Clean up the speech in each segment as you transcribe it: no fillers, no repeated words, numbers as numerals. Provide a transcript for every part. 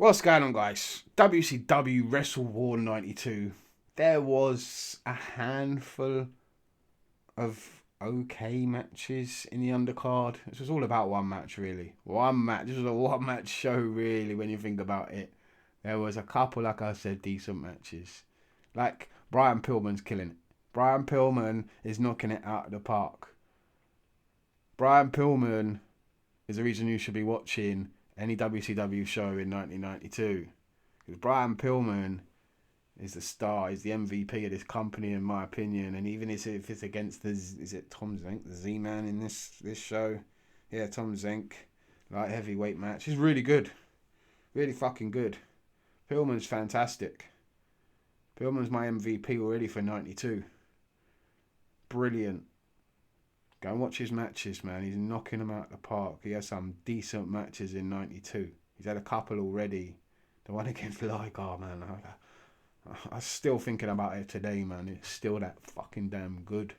What's going on, guys? WCW WrestleWar 92. There was a handful of okay matches in the undercard. This was all about one match, really. One match. This was a one-match show, really, when you think about it. There was a couple, like I said, decent matches. Like, Brian Pillman's killing it. Brian Pillman is knocking it out of the park. Brian Pillman is the reason you should be watching any WCW show in 1992. Because Brian Pillman is the star, he's the MVP of this company, in my opinion. And even if it's against is it Tom Zenk, the Z-Man in this show? Yeah, Tom Zenk, light heavyweight match. He's really good. Really fucking good. Pillman's fantastic. Pillman's my MVP already for 92. Brilliant. Go and watch his matches, man. He's knocking them out of the park. He has some decent matches in 92. He's had a couple already. The one against Liger, man. I'm still thinking about it today, man. It's still that fucking damn good.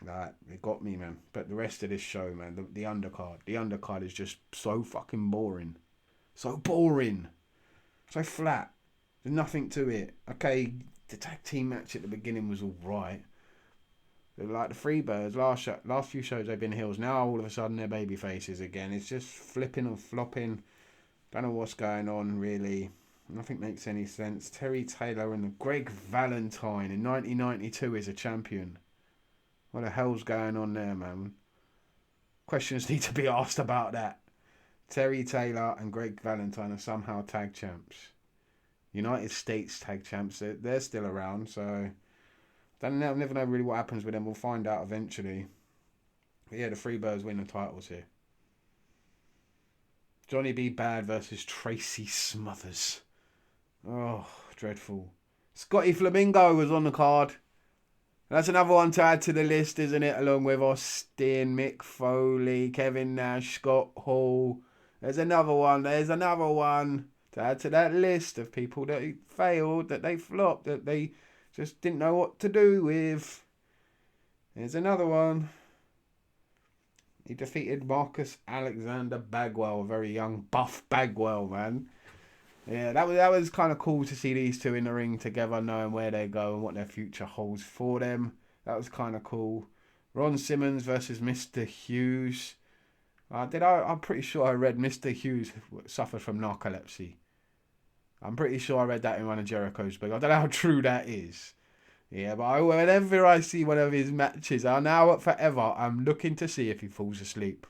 Like, it got me, man. But the rest of this show, man, the undercard. The undercard is just so fucking boring. So boring. So flat. There's nothing to it. Okay, the tag team match at the beginning was alright. Like the Freebirds, last few shows they've been heels. Now all of a sudden they're baby faces again. It's just flipping and flopping. Don't know what's going on, really. Nothing makes any sense. Terry Taylor and Greg Valentine in 1992 is a champion. What the hell's going on there, man? Questions need to be asked about that. Terry Taylor and Greg Valentine are somehow tag champs. United States tag champs. They're still around, so... I'll never know really what happens with them. We'll find out eventually. But yeah, the Freebirds win the titles here. Johnny B. Bad versus Tracy Smothers. Oh, dreadful. Scotty Flamingo was on the card. That's another one to add to the list, isn't it? Along with Austin, Mick Foley, Kevin Nash, Scott Hall. There's another one to add to that list of people that failed, that they flopped, that they... just didn't know what to do with. There's another one. He defeated Marcus Alexander Bagwell, a very young buff Bagwell, man. Yeah, that was kind of cool to see these two in the ring together, knowing where they go and what their future holds for them. That was kind of cool. Ron Simmons versus Mr. Hughes. I'm pretty sure I read Mr. Hughes suffered from narcolepsy. I'm pretty sure I read that in one of Jericho's books. I don't know how true that is. Yeah, but whenever I see one of his matches, now forever, I'm looking to see if he falls asleep.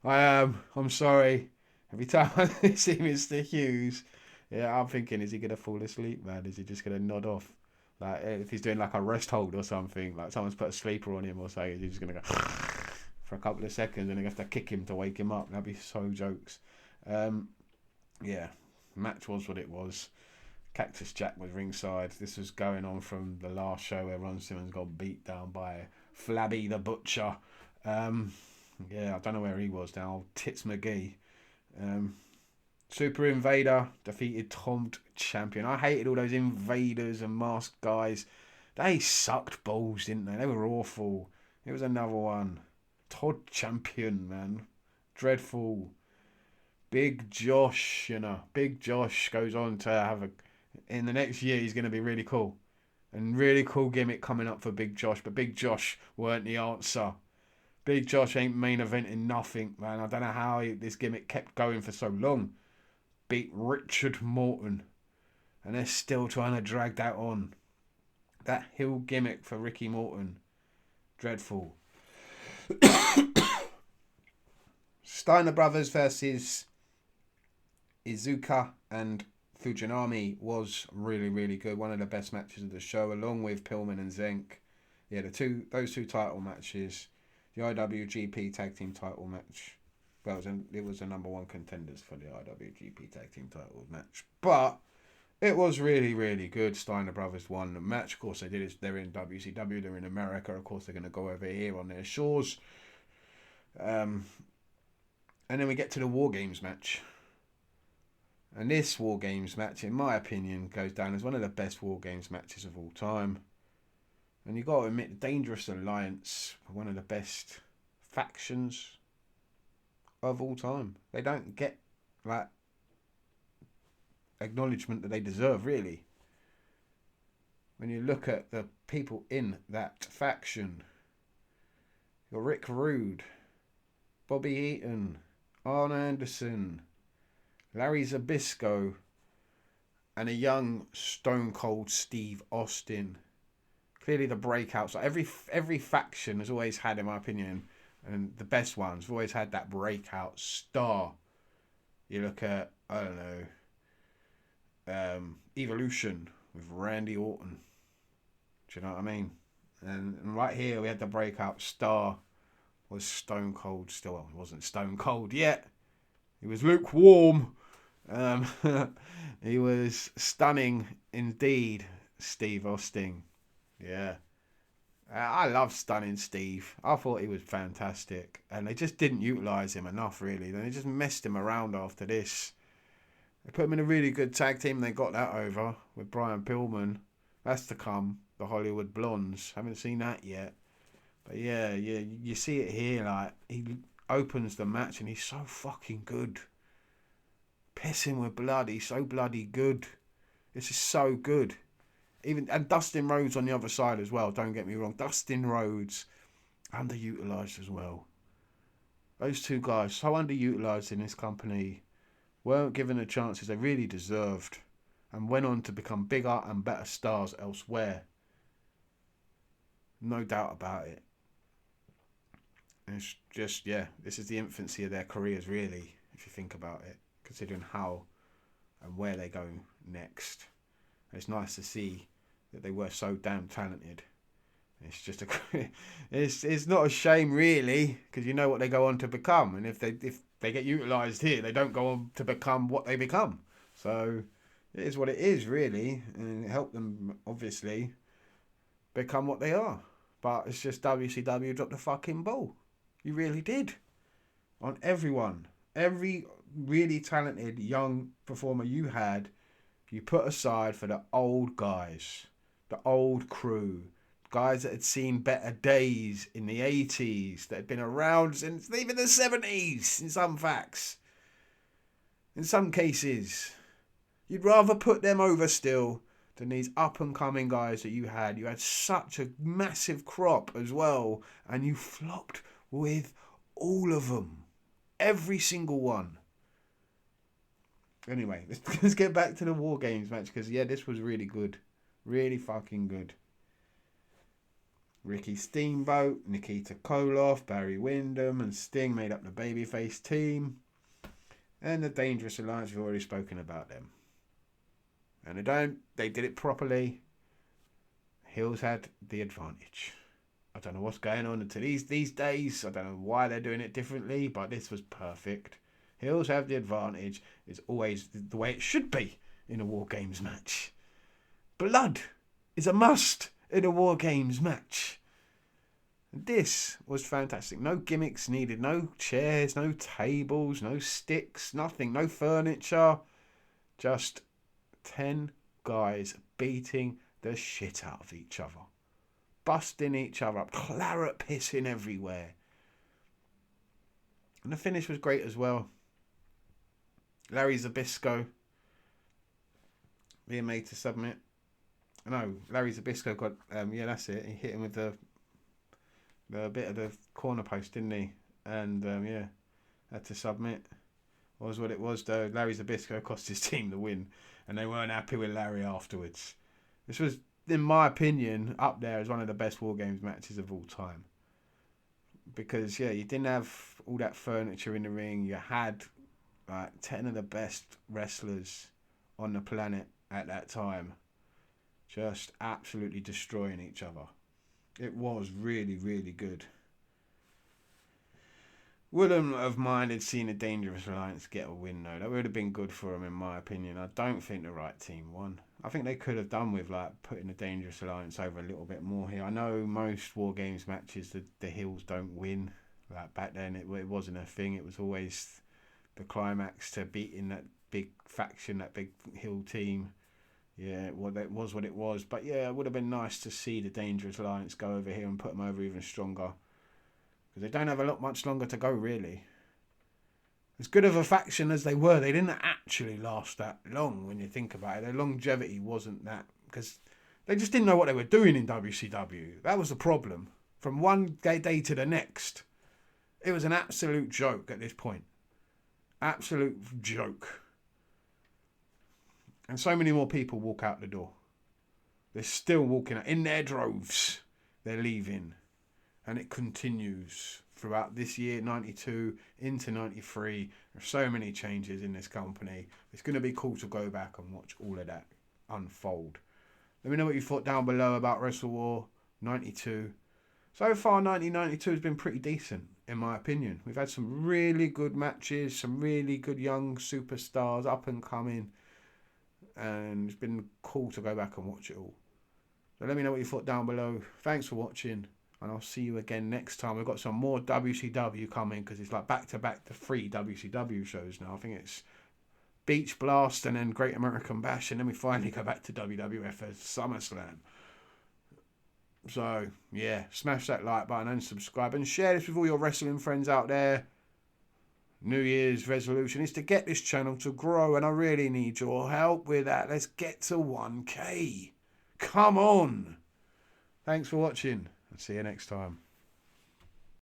I am. I'm sorry. Every time I see Mr. Hughes, yeah, I'm thinking, is he going to fall asleep, man? Is he just going to nod off? Like, if he's doing like a rest hold or something, like someone's put a sleeper on him or something, is he just going to go for a couple of seconds and they have to kick him to wake him up? That'd be so jokes. Yeah. Match was what it was. Cactus Jack was ringside. This was going on from the last show where Ron Simmons got beat down by Flabby the Butcher. Yeah, I don't know where he was now. Tits McGee. Super Invader defeated Tom Champion. I hated all those invaders and masked guys. They sucked balls, didn't they? They were awful. It was another one. Todd Champion, man. Dreadful. Big Josh, Big Josh goes on to have in the next year, he's going to be really cool. And really cool gimmick coming up for Big Josh. But Big Josh weren't the answer. Big Josh ain't main eventing nothing, man. I don't know how this gimmick kept going for so long. Beat Richard Morton. And they're still trying to drag that on. That heel gimmick for Ricky Morton. Dreadful. Steiner Brothers versus Iizuka and Fujinami was really, really good. One of the best matches of the show, along with Pillman and Zenk. Yeah, those two title matches. The IWGP Tag Team title match. Well, it was the number one contenders for the IWGP Tag Team title match. But it was really, really good. Steiner Brothers won the match. Of course, they did it. They're in WCW. They're in America. Of course, they're going to go over here on their shores. And then we get to the WarGames match. And this WarGames match, in my opinion, goes down as one of the best WarGames matches of all time. And you've got to admit, the Dangerous Alliance are one of the best factions of all time. They don't get like acknowledgement that they deserve, really. When you look at the people in that faction, you're Rick Rude, Bobby Eaton, Arn Anderson, Larry Zbyszko, and a young Stone Cold Steve Austin. Clearly the breakouts. Like every faction has always had, in my opinion, and the best ones have always had that breakout star. You look at, I don't know, Evolution with Randy Orton. Do you know what I mean? And right here we had the breakout star was Stone Cold. Still, well, he wasn't Stone Cold yet. He was lukewarm. He was stunning indeed, Steve Austin. Yeah. I love Stunning Steve. I thought he was fantastic. And they just didn't utilise him enough, really. They just messed him around after this. They put him in a really good tag team. They got that over with Brian Pillman. That's to come. The Hollywood Blondes. Haven't seen that yet. But yeah, you see it here. Like, he opens the match and he's so fucking good. Pissing with blood. He's so bloody good. This is so good. And Dustin Rhodes on the other side as well. Don't get me wrong. Dustin Rhodes, underutilised as well. Those two guys, so underutilised in this company, weren't given the chances they really deserved, and went on to become bigger and better stars elsewhere. No doubt about it. And it's just, yeah, this is the infancy of their careers, really, if you think about it, considering how and where they go next. And it's nice to see that they were so damn talented. It's just it's not a shame, really, because you know what they go on to become, and if they get utilised here, they don't go on to become what they become. So it is what it is, really, and it helped them obviously become what they are. But it's just WCW dropped the fucking ball. You really did. On everyone. Every really talented young performer you had, you put aside for the old guys. The old crew. Guys that had seen better days in the 80s. That had been around since even the 70s in some facts. In some cases. You'd rather put them over still than these up-and-coming guys that you had. You had such a massive crop as well. And you flopped with all of them. Every single one. Anyway, let's get back to the WarGames match. Because, yeah, this was really good. Really fucking good. Ricky Steamboat, Nikita Koloff, Barry Windham and Sting made up the babyface team. And the Dangerous Alliance, we've already spoken about them. And they did it properly. Hills had the advantage. I don't know what's going on until these days. I don't know why they're doing it differently, but this was perfect. Hills have the advantage. It's always the way it should be in a WarGames match. Blood is a must in a WarGames match. And this was fantastic. No gimmicks needed. No chairs, no tables, no sticks, nothing. No furniture. Just 10 guys beating the shit out of each other. Busting each other up. Claret pissing everywhere. And the finish was great as well. Larry Zbyszko being made to submit. No, Larry Zbyszko got, yeah, that's it. He hit him with the bit of the corner post, didn't he? And, yeah, had to submit. Was what it was, though. Larry Zbyszko cost his team the win, and they weren't happy with Larry afterwards. This was, in my opinion, up there as one of the best WarGames matches of all time. Because, yeah, you didn't have all that furniture in the ring. You had, like, 10 of the best wrestlers on the planet at that time. Just absolutely destroying each other. It was really, really good. Wouldn't have minded seeing the Dangerous Alliance get a win, though. That would have been good for them, in my opinion. I don't think the right team won. I think they could have done with, like, putting the Dangerous Alliance over a little bit more here. I know most WarGames matches, the heels don't win. Like, back then, it wasn't a thing. It was always the climax to beating that big faction, that big heel team. Yeah, well, that was what it was. But yeah, it would have been nice to see the Dangerous Alliance go over here and put them over even stronger. Because they don't have much longer to go, really. As good of a faction as they were, they didn't actually last that long when you think about it. Their longevity wasn't that, because they just didn't know what they were doing in WCW. That was the problem. From one day to the next, it was an absolute joke at this point. Absolute joke. And so many more people walk out the door. They're still walking out in their droves. They're leaving. And it continues throughout this year, 92, into 93. There's so many changes in this company. It's going to be cool to go back and watch all of that unfold. Let me know what you thought down below about WrestleWar 92. So far, 1992 has been pretty decent, in my opinion. We've had some really good matches, some really good young superstars, up and coming. And it's been cool to go back and watch it all. So let me know what you thought down below. Thanks for watching. And I'll see you again next time. We've got some more WCW coming, because it's like back-to-back the 3 WCW shows now. I think it's Beach Blast and then Great American Bash. And then we finally go back to WWF as SummerSlam. So, yeah, smash that like button and subscribe. And share this with all your wrestling friends out there. New Year's resolution is to get this channel to grow. And I really need your help with that. Let's get to 1K. Come on. Thanks for watching. I'll see you next time.